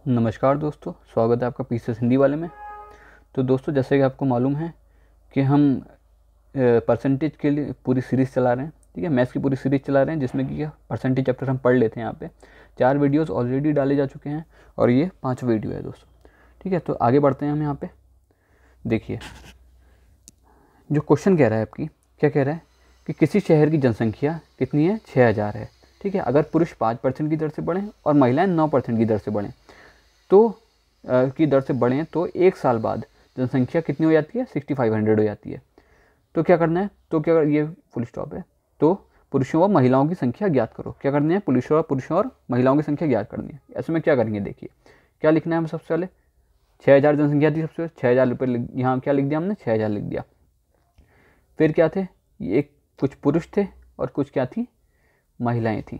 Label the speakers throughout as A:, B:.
A: नमस्कार दोस्तों, स्वागत है आपका पीसीएस हिंदी वाले में। तो दोस्तों, जैसे कि आपको मालूम है कि हम परसेंटेज के लिए पूरी सीरीज़ चला रहे हैं। ठीक है, मैथ्स की पूरी सीरीज़ चला रहे हैं, जिसमें कि परसेंटेज चैप्टर हम पढ़ लेते हैं। यहाँ पे 4 वीडियोस ऑलरेडी डाले जा चुके हैं और ये 5वां वीडियो है दोस्तों। ठीक है, तो आगे बढ़ते हैं हम। यहाँ पे देखिए, जो क्वेश्चन कह रहा है आपकी, क्या कह रहा है कि किसी शहर की जनसंख्या कितनी है? 6000 है। ठीक है, अगर पुरुष 5% की दर से बढ़ें और महिलाएं 9% की दर से बढ़ें तो 1 साल बाद जनसंख्या कितनी हो जाती है? 6500 हो जाती है। तो क्या करना है? तो क्या, ये फुल स्टॉप है। तो पुरुषों व महिलाओं की संख्या ज्ञात करो। क्या करनी है? पुरुषों और महिलाओं की संख्या ज्ञात करनी है। ऐसे में क्या करेंगे, देखिए क्या लिखना है। हम सबसे पहले 6000 जनसंख्या थी, सबसे 6000 रुपये यहाँ क्या लिख दिया हमने? 6000 लिख दिया। फिर क्या थे? ये कुछ पुरुष थे और कुछ क्या थी? महिलाएं थी।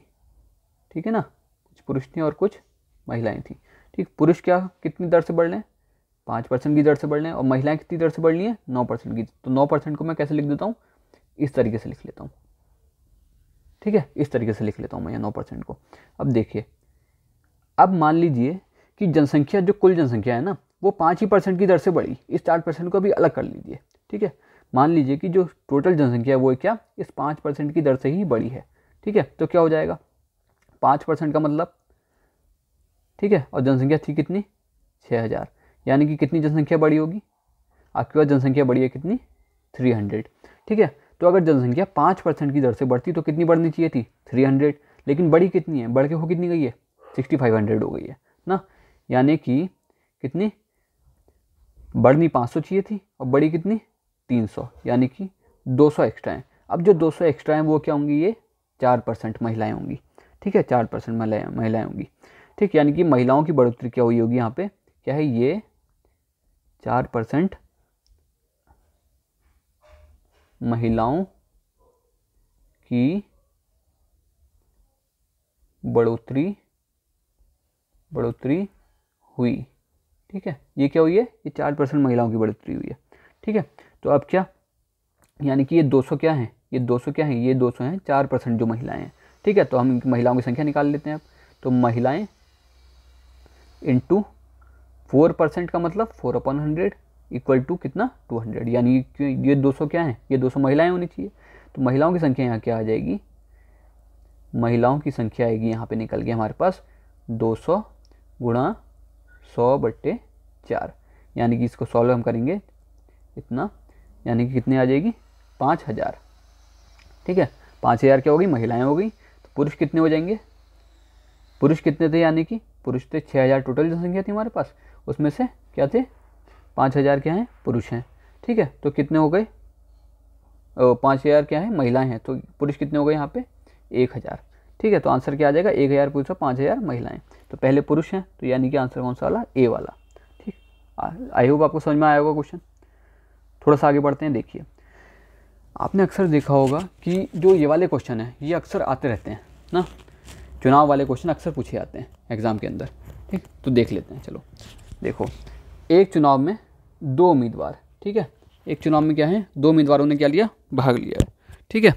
A: ठीक है ना, कुछ पुरुष थे और कुछ महिलाएं थी। ठीक, पुरुष क्या कितनी दर से बढ़ रहे हैं? 5% की दर से बढ़ रहे हैं। और महिलाएं कितनी दर से बढ़ रही है? 9% की। तो 9% को मैं कैसे लिख देता हूँ? इस तरीके से लिख लेता हूँ। ठीक है, इस तरीके से लिख लेता हूँ मैं 9% को। अब देखिए, अब मान लीजिए कि जनसंख्या, जो कुल जनसंख्या है ना, वो 5% की दर से बढ़ी। इस 4% को भी अलग कर लीजिए। ठीक है, मान लीजिए कि जो टोटल जनसंख्या है वो क्या इस 5% की दर से ही बढ़ी है। ठीक है, तो क्या हो जाएगा? 5% का मतलब, ठीक है, और जनसंख्या थी कितनी? 6000। यानी कि कितनी जनसंख्या बढ़ी होगी? आपके पास जनसंख्या बढ़ी है कितनी? 300। ठीक है, तो अगर जनसंख्या 5% की दर से बढ़ती तो कितनी बढ़नी चाहिए थी? 300। लेकिन बढ़ी कितनी है? बढ़ के हो कितनी गई है? 6500 हो गई है ना। यानी कि कितनी बढ़नी? 500 चाहिए थी और बड़ी कितनी? 300। यानी कि 200 एक्स्ट्रा है। अब जो 200 एक्स्ट्रा है वो क्या होंगी? ये 4% महिलाएं होंगी। ठीक है, 4% महिलाएं होंगी। ठीक, यानी कि महिलाओं की बढ़ोतरी क्या हुई होगी? यहाँ पे क्या है? ये 4% महिलाओं की बढ़ोतरी हुई। ठीक है, ये क्या हुई है? ये 4% महिलाओं की बढ़ोतरी हुई है। ठीक है, तो अब क्या, यानी कि ये 200 क्या है? ये 200 क्या है? ये 200 हैं 4% जो महिलाएं हैं। ठीक है, तो हम महिलाओं की संख्या निकाल लेते हैं अब। तो महिलाएं इंटू 4% का मतलब 4/100 इक्वल टू कितना? 200। यानी ये 200 क्या है? ये 200 महिलाएं होनी चाहिए। तो महिलाओं की संख्या यहाँ क्या आ जाएगी? महिलाओं की संख्या आएगी यहाँ पे निकल के हमारे पास 200 गुणा 100/4। यानी कि इसको सॉल्व हम करेंगे इतना, यानी कि कितने आ जाएगी? 5000। ठीक है, 5000 क्या होगी? महिलाएं हो गई। तो पुरुष कितने हो जाएंगे? पुरुष कितने थे? यानी कि पुरुष थे 6000 टोटल जनसंख्या थी हमारे पास, उसमें से क्या थे? 5000 क्या हैं? पुरुष हैं। ठीक है, तो कितने हो गए? 5000 क्या है? महिलाएं हैं। तो पुरुष कितने हो गए यहाँ पे? 1000। ठीक है, तो आंसर क्या आ जाएगा? 1000 पुरुष और 5000 महिलाएं। तो पहले पुरुष हैं, तो यानी कि आंसर कौन सा वाला? ए वाला। ठीक, आई होप आपको समझ में आया होगा क्वेश्चन। थोड़ा सा आगे बढ़ते हैं। देखिए, आपने अक्सर देखा होगा कि जो ये वाले क्वेश्चन हैं ये अक्सर आते रहते हैं ना, चुनाव वाले क्वेश्चन अक्सर पूछे जाते हैं एग्ज़ाम के अंदर। ठीक, तो देख लेते हैं। चलो देखो, एक चुनाव में 2 उम्मीदवार, ठीक है, एक चुनाव में क्या है? 2 उम्मीदवारों ने क्या लिया? भाग लिया है। ठीक है,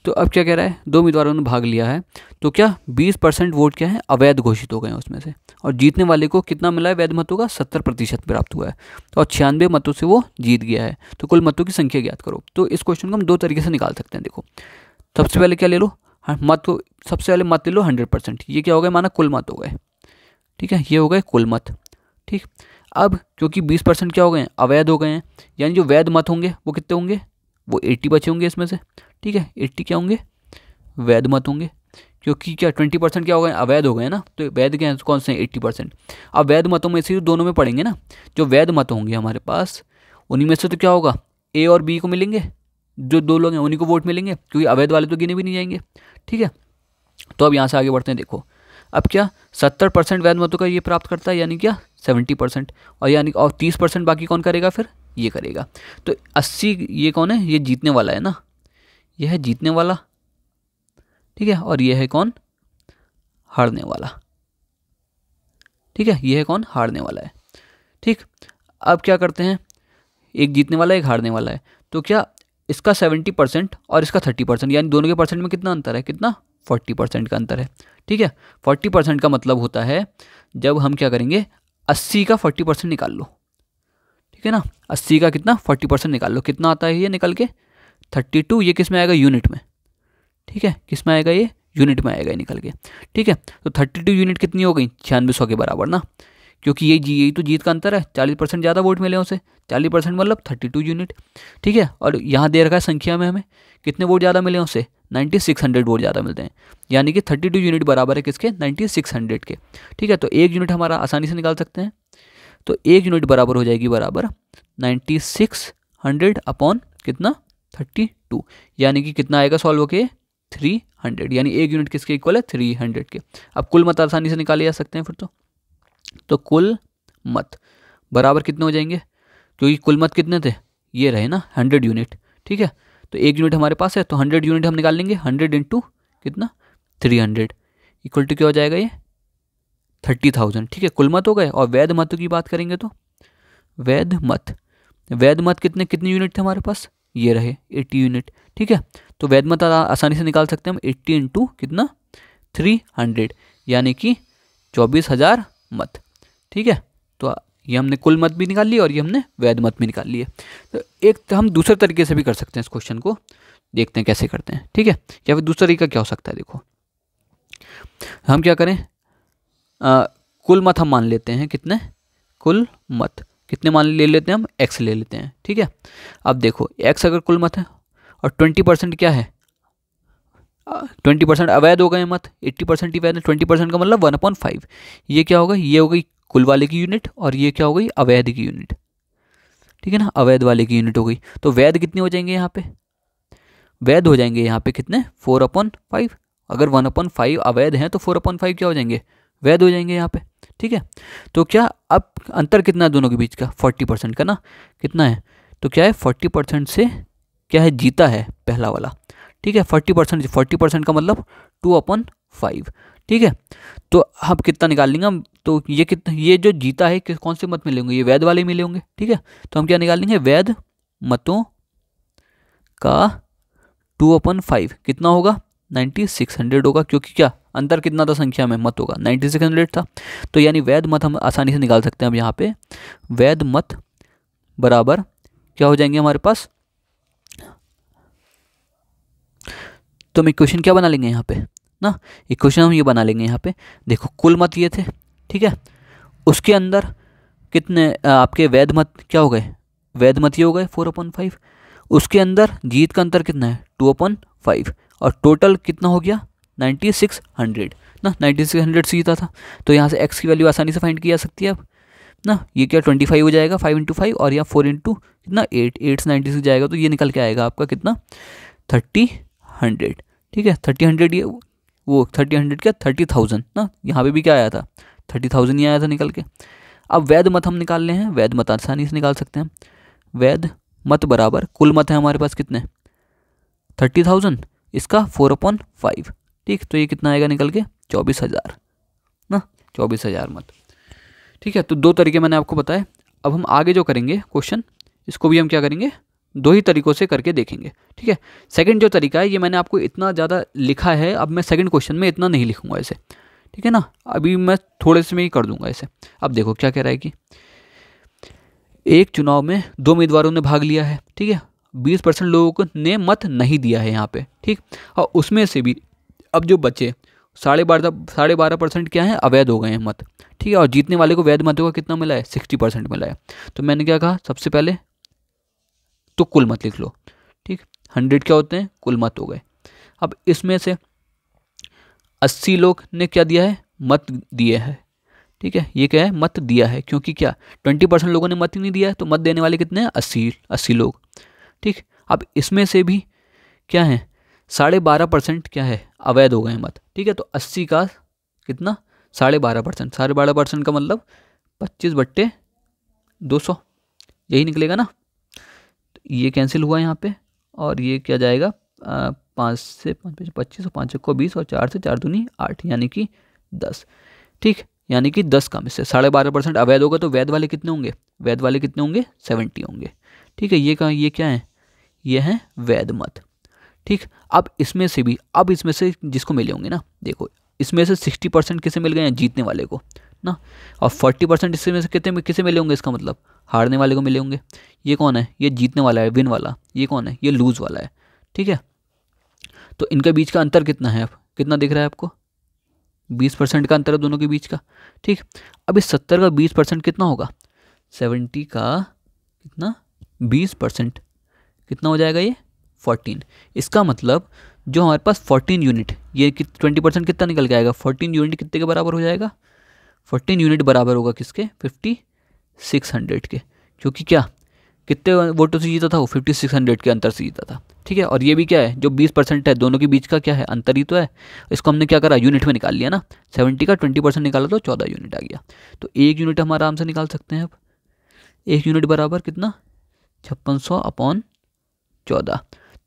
A: तो अब क्या कह रहा है? 2 उम्मीदवारों ने भाग लिया है, तो क्या 20% वोट क्या है? अवैध घोषित हो गए हैं उसमें से। और जीतने वाले को कितना मिला है वैध मतों का? 70% प्राप्त हुआ है। और 96 मतों से वो जीत गया है। तो कुल मतों की संख्या ज्ञात करो। तो इस क्वेश्चन को हम 2 तरीके से निकाल सकते हैं। देखो, सबसे पहले क्या ले लो? मत को, सबसे पहले मत ले लो 100%। ये क्या हो गया? माना कुल मत हो गए। ठीक है, ये हो गए कुल मत। ठीक, अब क्योंकि 20% क्या हो गए हैं? अवैध हो गए हैं। यानी जो वैध मत होंगे वो कितने होंगे? वो 80 बचे होंगे इसमें से। ठीक है, 80 क्या होंगे? वैध मत होंगे। क्योंकि क्या 20% क्या हो गए? अवैध हो गए ना। तो वैध क्या है? कौन से हैं? 80%। अब वैध मतों में से दोनों में पड़ेंगे ना। जो वैध मत होंगे हमारे पास, उन्हीं में से तो क्या होगा? ए और बी को मिलेंगे। जो 2 लोग हैं उन्हीं को वोट मिलेंगे, क्योंकि अवैध वाले तो गिने भी नहीं जाएंगे। ठीक है, तो अब यहाँ से आगे बढ़ते हैं। देखो, अब क्या 70% वैध मतों का ये प्राप्त करता है, यानी क्या 70%। और यानी और 30% बाकी कौन करेगा? फिर ये करेगा। तो 80 ये कौन है? ये जीतने वाला है ना, यह है जीतने वाला। ठीक है, और ये है कौन? हारने वाला। ठीक है, ये है कौन? हारने वाला है। ठीक, अब क्या करते हैं? एक जीतने वाला है, एक हारने वाला है। तो क्या इसका 70% और इसका 30%, यानी दोनों के परसेंट में कितना अंतर है? कितना? 40% का अंतर है। ठीक है, 40% का मतलब होता है जब हम क्या करेंगे, 80 का 40% निकाल लो। ठीक है ना, 80 का कितना 40% निकाल लो, कितना आता है ये निकल के 32। ये किस में आएगा, यूनिट में। ठीक है, किस में आएगा ये, यूनिट में आएगा ये निकल के। ठीक है, तो 32 यूनिट कितनी हो गई, 9600 के बराबर ना, क्योंकि यही तो जीत का अंतर है, 40% ज़्यादा वोट मिले उसे, 40% मतलब 32 यूनिट। ठीक है, और यहाँ दे रखा है संख्या में हमें कितने वोट ज़्यादा मिले उसे, 9600 वोट ज़्यादा मिलते हैं, यानी कि 32 यूनिट बराबर है किसके, 9600 के। ठीक है, तो एक यूनिट हमारा आसानी से निकाल सकते हैं, तो एक यूनिट बराबर हो जाएगी बराबर 9600 अपॉन कितना 32, यानी कि कितना आएगा सॉल्व होके 300, यानी एक यूनिट किसके इक्वल है 300 के। अब कुल मत आसानी से निकाले जा सकते हैं फिर तो कुल मत बराबर कितने हो जाएंगे, क्योंकि कुल मत कितने थे, ये रहे ना 100 यूनिट। ठीक है, तो एक यूनिट हमारे पास है तो 100 यूनिट हम निकाल लेंगे, 100 इंटू कितना 300 इक्वल टू क्या हो जाएगा ये 30,000। ठीक है, कुल मत हो गए। और वैध मत की बात करेंगे तो वैध मत कितने यूनिट थे हमारे पास, ये रहे 80 यूनिट। ठीक है, तो वैध मत आसानी से निकाल सकते हैं हम, 80 इंटू कितना 300, यानी कि 24,000 मत। ठीक है, तो ये हमने कुल मत भी निकाल लिया और ये हमने वैध मत भी निकाल लिए। तो एक तो हम दूसरे तरीके से भी कर सकते हैं इस क्वेश्चन को, देखते हैं कैसे करते हैं। ठीक है, या फिर दूसरा तरीका क्या हो सकता है, देखो हम क्या करें, कुल मत हम मान लेते हैं कितने, कुल मत कितने मान ले लेते हैं हम, x ले लेते हैं। ठीक है, अब देखो x अगर कुल मत है और 20% क्या है, 20% अवैध हो गए मत, 80% ही वैध है, 20% का मतलब 1/5। ये क्या होगा, ये हो गई कुल वाले की यूनिट और ये क्या हो गई अवैध की यूनिट। ठीक है ना, अवैध वाले की यूनिट हो गई। तो वैध कितने हो जाएंगे यहाँ पे, वैध हो जाएंगे यहाँ पे कितने 4/5। अगर 1/5 अवैध हैं तो 4/5 क्या हो जाएंगे, वैध हो जाएंगे यहाँ पे। ठीक है, तो क्या अब अंतर कितना है दोनों के बीच का, 40% का ना, कितना है, तो क्या है 40% से क्या है जीता है पहला वाला। ठीक है, 40% का मतलब 2/5। ठीक है, तो अब कितना निकाल लेंगे हम, तो ये कितना, ये जो जीता है कौन से मत मिलेंगे, ये वैध वाले मिले होंगे। ठीक है, तो हम क्या निकाल लेंगे, वैध मतों का 2/5 कितना होगा 9600 होगा, क्योंकि क्या अंतर कितना था संख्या में, मत होगा 9600 था। तो यानी वैध मत हम आसानी से निकाल सकते हैं। अब यहाँ पे वैध मत बराबर क्या हो जाएंगे हमारे पास, तो हम इक्वेशन क्या बना लेंगे यहाँ पे ना, इक्वेशन हम ये बना लेंगे यहाँ पे, देखो कुल मत ये थे। ठीक है, उसके अंदर कितने आपके वैध मत क्या हो गए, वैध मत ये हो गए 4/5, उसके अंदर जीत का अंतर कितना है 2/5, और टोटल कितना हो गया 9600 ना, 9600 से जीता था। तो यहाँ से x की वैल्यू आसानी से फाइंड की जा सकती है अब ना, ये क्या 25 हो जाएगा, 5 × 5 और यहाँ 4 × कितना 8 से 96 जाएगा, तो ये निकल के आएगा आपका कितना 3000। ठीक है, 3000 ये वो 3000 क्या 30,000 ना, यहाँ पे भी क्या आया था 30,000 ही आया था निकल के। अब वैध मत हम निकाल ले हैं, वैध मत आसानी से निकाल सकते हैं। वैध मत बराबर कुल मत है हमारे पास कितने 30,000, इसका 4/5। ठीक, तो ये कितना आएगा निकल के 24,000 ना, 24,000 मत। ठीक है, तो दो तरीके मैंने आपको बताए। अब हम आगे जो करेंगे क्वेश्चन, इसको भी हम क्या करेंगे, दो ही तरीकों से करके देखेंगे। ठीक है, सेकंड जो तरीका है ये मैंने आपको इतना ज़्यादा लिखा है, अब मैं सेकंड क्वेश्चन में इतना नहीं लिखूंगा ऐसे। ठीक है ना, अभी मैं थोड़े से में ही कर दूंगा ऐसे। अब देखो क्या कह रहा है कि एक चुनाव में 2 उम्मीदवारों ने भाग लिया है। ठीक है, 20% लोगों ने मत नहीं दिया है यहाँ पे। ठीक, और उसमें से भी अब जो बचे 12.5% क्या है अवैध हो गए हैं मत। ठीक है, और जीतने वाले को वैध मतों का कितना मिला है 60% मिला है। तो मैंने क्या कहा, सबसे पहले तो कुल मत लिख लो। ठीक, 100 क्या होते हैं कुल मत हो गए। अब इसमें से 80 लोग ने क्या दिया है मत दिए है। ठीक है, ये क्या है मत दिया है, क्योंकि क्या 20% लोगों ने मत ही नहीं दिया है, तो मत देने वाले कितने हैं 80 लोग। ठीक, अब इसमें से भी क्या है 12.5% क्या है अवैध हो गए मत। ठीक है, तो 80 का कितना 12.5%, 12.5% का मतलब 25/200 यही निकलेगा ना। तो ये कैंसिल हुआ यहाँ पे, और ये क्या जाएगा 5 से 5 25 और 5 को 20 और 4 से 4 दूनी 8 यानी कि 10। ठीक, यानी कि 10 का में से 12.5% अवैध होगा, तो वैध वाले कितने होंगे, वैध वाले कितने होंगे 70 होंगे। ठीक है, ये क्या है ये है वैध मत। ठीक, अब इसमें से जिसको मिले होंगे ना, देखो इसमें से 60% किसे मिल गए हैं, जीतने वाले को ना, और 40% इसमें से कितने किसे मिले होंगे, इसका मतलब हारने वाले को मिले होंगे। ये कौन है, ये जीतने वाला है, विन वाला। ये कौन है, ये लूज़ वाला है। ठीक है, तो इनके बीच का अंतर कितना है, अब कितना दिख रहा है आपको, 20% का अंतर है दोनों के बीच का। ठीक, अब इस 70 का 20% कितना होगा, 70 का कितना 20% कितना हो जाएगा, ये 14। इसका मतलब जो हमारे पास 14 यूनिट, ये 20% कितना निकल के आएगा, 14 यूनिट कितने के बराबर हो जाएगा, 14 यूनिट बराबर होगा किसके, 5600 के। क्योंकि क्या, कितने वोटों से जीता था वो, 5600 के अंतर से जीता था। ठीक है, और ये भी क्या है, जो 20% है दोनों के बीच का क्या है, अंतर ही तो है। इसको हमने क्या करा, यूनिट में निकाल लिया ना, 70 का 20% निकाला तो 14 यूनिट आ गया। तो 1 यूनिट हम आराम से निकाल सकते हैं। अब 1 यूनिट बराबर कितना, 5600 अपॉन 14,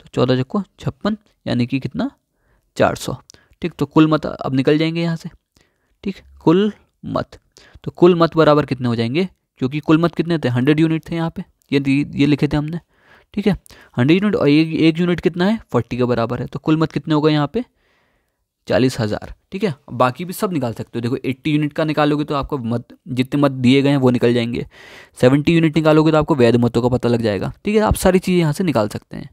A: तो 14 चक्को 56, यानी कि कितना 400। ठीक, तो कुल मत अब निकल जाएंगे यहाँ से। ठीक, कुल मत, तो कुल मत बराबर कितने हो जाएंगे, क्योंकि कुल मत कितने थे, 100 यूनिट थे यहाँ पे, ये लिखे थे हमने। ठीक है, 100 यूनिट, और एक यूनिट कितना है, 40 के बराबर है। तो कुल मत कितने होगा यहाँ पे, 40,000। ठीक है, बाकी भी सब निकाल सकते हो। देखो 80 यूनिट का निकालोगे तो आपको मत, जितने मत दिए गए हैं वो निकल जाएंगे। 70 यूनिट निकालोगे तो आपको वैध मतों का पता लग जाएगा। ठीक है, आप सारी चीज़ें यहाँ से निकाल सकते हैं।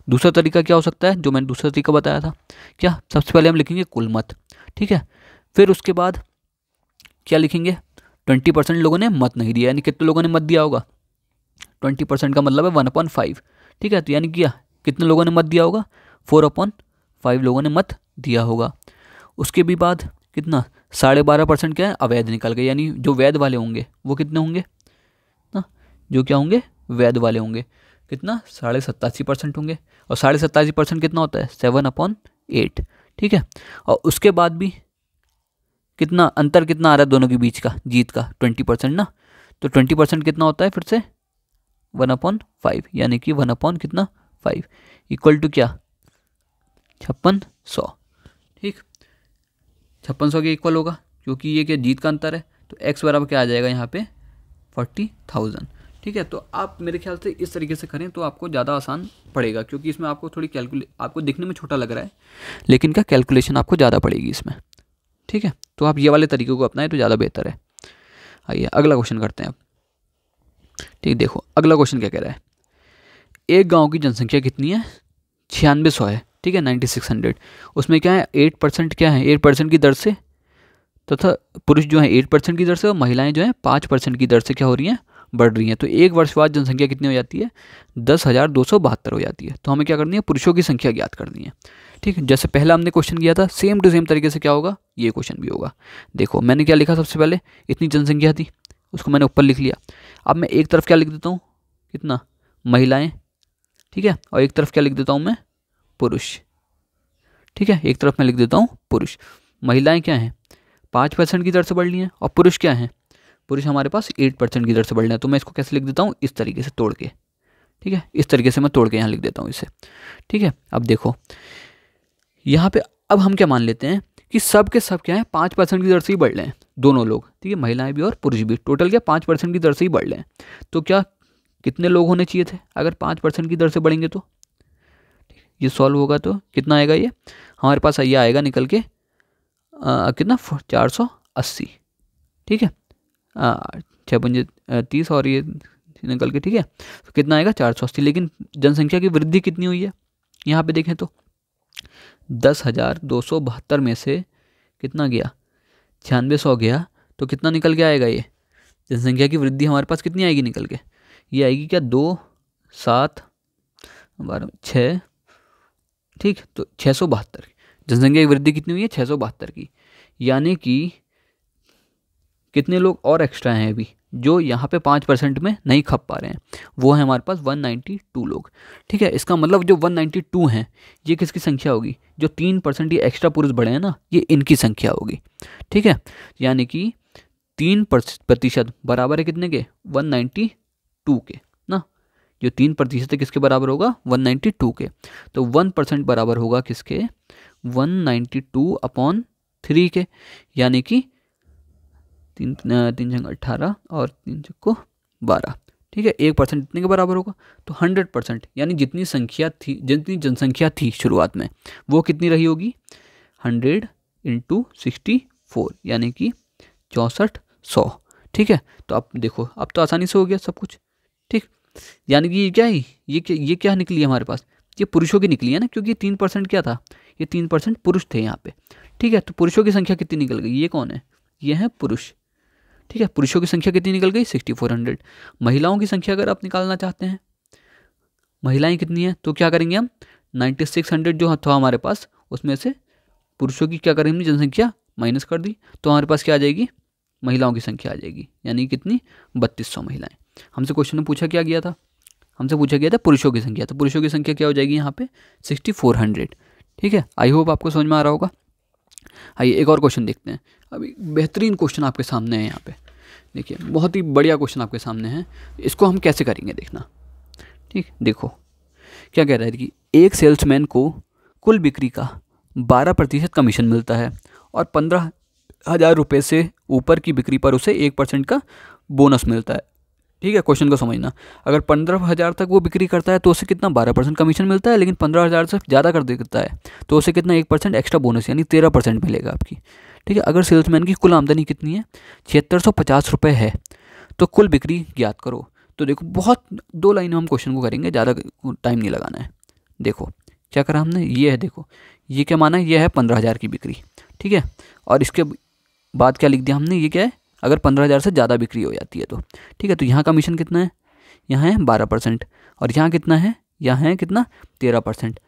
A: दूसरा तरीका क्या हो सकता है, जो मैंने दूसरा तरीका बताया था, क्या, सबसे पहले हम लिखेंगे कुल मत। ठीक है, फिर उसके बाद क्या लिखेंगे, 20% लोगों ने मत नहीं दिया, यानी कितने लोगों ने मत दिया होगा, 20% का मतलब है 1/5। ठीक है, तो यानी क्या, कितने लोगों ने मत दिया होगा, 4/5 लोगों ने मत दिया होगा। उसके भी बाद कितना, 12.5% क्या है, अवैध निकल गए, यानी जो वैध वाले होंगे वो कितने होंगे ना, जो क्या होंगे, वैध वाले होंगे, कितना 87.5% होंगे। और 87.5% कितना होता है, 7/8। ठीक है, और उसके बाद भी कितना अंतर, कितना आ रहा है दोनों के बीच का, जीत का 20% ना, तो 20% कितना होता है, फिर से 1/5, यानी कि 1 कितना 5 इक्वल टू क्या, 5600। ठीक, 5600 के इक्वल होगा, क्योंकि ये क्या जीत का अंतर है, तो x बराबर क्या आ जाएगा यहाँ पे, 40,000। ठीक है, तो आप मेरे ख्याल से इस तरीके से करें तो आपको ज़्यादा आसान पड़ेगा, क्योंकि इसमें आपको थोड़ी आपको दिखने में छोटा लग रहा है, लेकिन क्या कैलकुलेशन आपको ज़्यादा पड़ेगी इसमें। ठीक है, तो आप ये वाले तरीके को अपनाएं तो ज़्यादा बेहतर है। आइए अगला क्वेश्चन करते हैं अब। ठीक, देखो अगला क्वेश्चन क्या कह रहा है, एक गांव की जनसंख्या कितनी है, 9600 है। ठीक है, 9600, उसमें क्या है 8% क्या है, 8% की दर से, तथा पुरुष जो है 8% की दर से, और महिलाएं जो हैं 5% की दर से क्या हो रही हैं, बढ़ रही हैं। तो एक वर्ष बाद जनसंख्या कितनी हो जाती है, 10,272 हो जाती है। तो हमें क्या करनी है, पुरुषों की संख्या ज्ञात करनी है। ठीक है, जैसे पहला हमने क्वेश्चन किया था, सेम टू सेम तरीके से क्या होगा, ये क्वेश्चन भी होगा। देखो मैंने क्या लिखा, सबसे पहले इतनी जनसंख्या थी, उसको मैंने ऊपर लिख लिया। अब मैं एक तरफ क्या लिख देता हूँ, कितना, महिलाएं। ठीक है, और एक तरफ क्या लिख देता हूँ मैं, पुरुष। ठीक है, एक तरफ मैं लिख देता हूँ पुरुष। महिलाएं क्या हैं, 5% की दर से बढ़ रही हैं, और पुरुष क्या हैं, पुरुष हमारे पास 8% की दर से बढ़ रहे हैं। तो मैं इसको कैसे लिख देता हूँ, इस तरीके से तोड़ के। ठीक है, इस तरीके से मैं तोड़ के यहाँ लिख देता हूँ इसे। ठीक है, अब देखो यहाँ पे अब हम क्या मान लेते हैं कि सब के सब क्या है, 5% की दर से ही बढ़ रहे हैं दोनों लोग। ठीक है, महिलाएं भी और पुरुष भी, टोटल क्या 5% की दर से ही बढ़ रहे हैं। तो क्या कितने लोग होने चाहिए थे, अगर 5% की दर से बढ़ेंगे तो, ये सॉल्व होगा तो कितना आएगा, ये हमारे पास ये आएगा निकल के कितना 480। ठीक है, 6×5 और ये निकल के, ठीक है, तो कितना आएगा 480। लेकिन जनसंख्या की वृद्धि कितनी हुई है, यहाँ पे देखें तो 10,272 में से कितना गया, 9600 गया, तो कितना निकल के आएगा, ये जनसंख्या की वृद्धि हमारे पास कितनी आएगी निकल के, ये आएगी क्या 2, 7, 12, 6। ठीक, तो 672 जनसंख्या की वृद्धि कितनी हुई है, 672 की। यानी कि कितने लोग और एक्स्ट्रा हैं अभी, जो यहाँ पे 5% में नहीं खप पा रहे हैं, वो है हमारे पास 192 लोग। ठीक है, इसका मतलब जो 192 हैं ये किसकी संख्या होगी, जो 3% ये एक्स्ट्रा पुरुष बढ़े हैं ना, ये इनकी संख्या होगी। ठीक है, यानी कि 3% बराबर है कितने के, 192 के ना, जो 3% है किसके बराबर होगा, 192 के। तो 1% बराबर होगा किसके, 192/3 के, यानी कि 3 3 18 और 3 12। ठीक है, 1% इतने के बराबर होगा। तो 100% यानी जितनी जनसंख्या थी शुरुआत में वो कितनी रही होगी, 100 × 64 यानी कि 6400। ठीक है, तो अब देखो अब तो आसानी से हो गया सब कुछ। ठीक, यानी कि ये क्या है, ये क्या निकली है हमारे पास, ये पुरुषों की निकली है ना, क्योंकि 3% क्या था, ये 3% पुरुष थे यहाँ पे। ठीक है, तो पुरुषों की संख्या कितनी निकल गई, ये कौन है, ये है पुरुष। ठीक है, पुरुषों की संख्या कितनी निकल गई, 6400। महिलाओं की संख्या अगर आप निकालना चाहते हैं, महिलाएं कितनी है, तो क्या करेंगे हम, 9600 जो था हमारे पास, उसमें से पुरुषों की क्या करेंगे, जनसंख्या माइनस कर दी, तो हमारे पास क्या आ जाएगी, महिलाओं की संख्या आ जाएगी, यानी कितनी, 3200 महिलाएं। हमसे क्वेश्चन में पूछा क्या गया था, हमसे पूछा गया था पुरुषों की संख्या, तो पुरुषों की संख्या क्या हो जाएगी यहाँ पे, 6400। ठीक है, आई होप आपको समझ में आ रहा होगा। आइए एक और क्वेश्चन देखते हैं। अभी बेहतरीन क्वेश्चन आपके सामने है यहाँ पे, देखिए बहुत ही बढ़िया क्वेश्चन आपके सामने है, इसको हम कैसे करेंगे देखना। ठीक, देखो क्या कह रहा है कि एक सेल्समैन को कुल बिक्री का 12% कमीशन मिलता है और 15,000 रुपये से ऊपर की बिक्री पर उसे 1% का बोनस मिलता है। ठीक है, क्वेश्चन को समझना, अगर 15,000 तक वो बिक्री करता है तो उसे कितना 12% कमीशन मिलता है, लेकिन 15,000 से ज़्यादा कर देता है तो उसे कितना 1% एक्स्ट्रा बोनस यानी 13% मिलेगा आपकी। ठीक है, अगर सेल्समैन की कुल आमदनी कितनी है, 7650 रुपये है, तो कुल बिक्री ज्ञात करो। तो देखो बहुत 2 लाइन में हम क्वेश्चन को करेंगे, ज़्यादा टाइम नहीं लगाना है। देखो क्या करा हमने, ये है, देखो ये क्या माना है, ये है 15,000 की बिक्री। ठीक है, और इसके बाद क्या लिख दिया हमने, ये क्या है, अगर 15,000 से ज़्यादा बिक्री हो जाती है तो। ठीक है, तो यहाँ कमीशन कितना है, यहाँ है 12% और यहाँ कितना है, यहाँ है कितना 13%।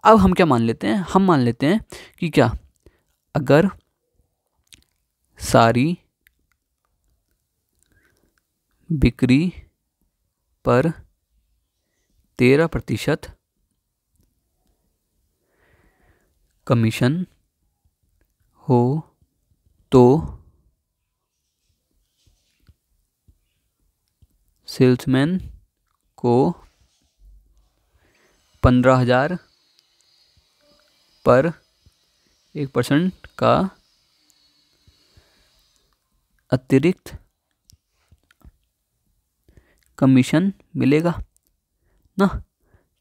A: अब हम क्या मान लेते हैं, हम मान लेते हैं कि क्या, अगर सारी बिक्री पर 13% कमीशन हो तो सेल्समैन को 15,000 पर 1% का अतिरिक्त कमीशन मिलेगा ना।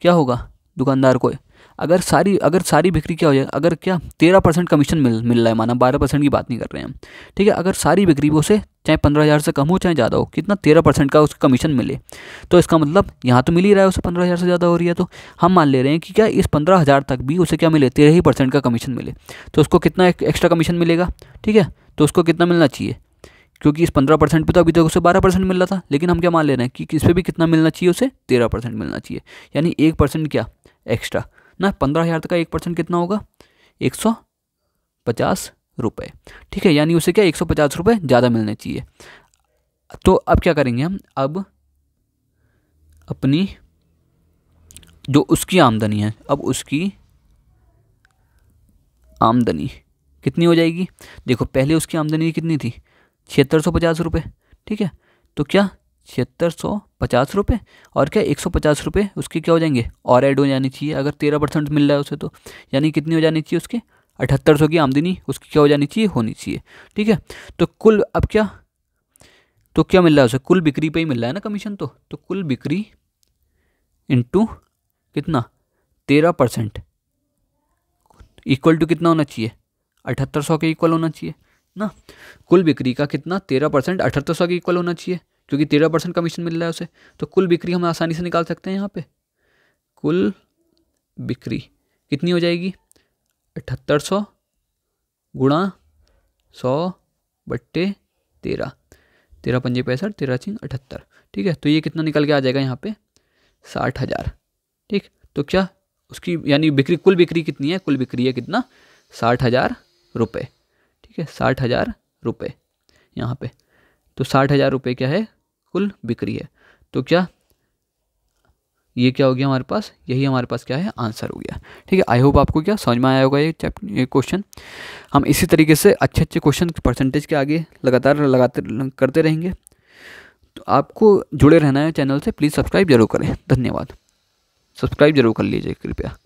A: क्या होगा दुकानदार को, अगर सारी बिक्री क्या हो जाए, अगर क्या 13% कमीशन मिल रहा है, माना 12% की बात नहीं कर रहे हैं हम। ठीक है, अगर सारी बिक्री वो से चाहे 15,000 से कम हो चाहे ज़्यादा हो, कितना 13% का उसका कमीशन मिले, तो इसका मतलब यहाँ तो मिल ही रहा है उसे 15,000 से ज़्यादा हो रही है, तो हम मान ले रहे हैं कि क्या इस 15,000 तक भी उसे क्या मिले, 13% का कमीशन मिले, तो उसको कितना एक्स्ट्रा कमीशन मिलेगा। ठीक है, तो उसको कितना मिलना चाहिए, क्योंकि इस 15% पे तो अभी तक उसे 12% मिल रहा था, लेकिन हम क्या मान ले रहे हैं कि इस पर भी कितना मिलना चाहिए, उसे 13% मिलना चाहिए, यानी 1% क्या एक्स्ट्रा ना। 15,000 का 1% कितना होगा, 150 रुपये। ठीक है, यानी उसे क्या 150 रुपये ज़्यादा मिलने चाहिए। तो अब क्या करेंगे हम, अब अपनी जो उसकी आमदनी है, अब उसकी आमदनी कितनी हो जाएगी, देखो पहले उसकी आमदनी कितनी थी, 7650 रुपये। ठीक है, तो क्या 7650 रुपये और क्या 150 रुपये उसके क्या हो जाएंगे और ऐड हो जानी चाहिए, अगर 13% मिल रहा है उसे तो, यानी कितनी हो जानी चाहिए उसके 7800 की आमदनी उसकी क्या हो जानी चाहिए, होनी चाहिए। ठीक है, तो कुल अब क्या, तो क्या मिल रहा है उसे, कुल बिक्री पे ही मिल रहा है ना कमीशन, तो कुल बिक्री इंटू कितना 13% इक्वल टू कितना होना चाहिए, 7800 के इक्वल होना चाहिए ना। कुल बिक्री का कितना 13% 7800 के इक्वल होना चाहिए, क्योंकि 13% कमीशन मिल रहा है उसे, तो कुल बिक्री हम आसानी से निकाल सकते हैं यहाँ पे। कुल बिक्री कितनी हो जाएगी, 7800 गुणा 100/13, 13 पंजे 65, 13 6 78। ठीक है, तो ये कितना निकल के आ जाएगा यहाँ पे 60,000। ठीक, तो क्या उसकी यानी बिक्री, कुल बिक्री कितनी है, कुल बिक्री है कितना 60,000 रुपये। ठीक है, 60,000 रुपये यहाँ पे, तो 60,000 रुपये क्या है, कुल बिक्री है। तो क्या ये क्या हो गया हमारे पास, यही हमारे पास क्या है आंसर हो गया। ठीक है, आई होप आपको क्या समझ में आया होगा ये क्वेश्चन। हम इसी तरीके से अच्छे क्वेश्चन परसेंटेज के आगे लगाते करते रहेंगे। तो आपको जुड़े रहना है चैनल से, प्लीज़ सब्सक्राइब जरूर करें। धन्यवाद, सब्सक्राइब जरूर कर लीजिए कृपया।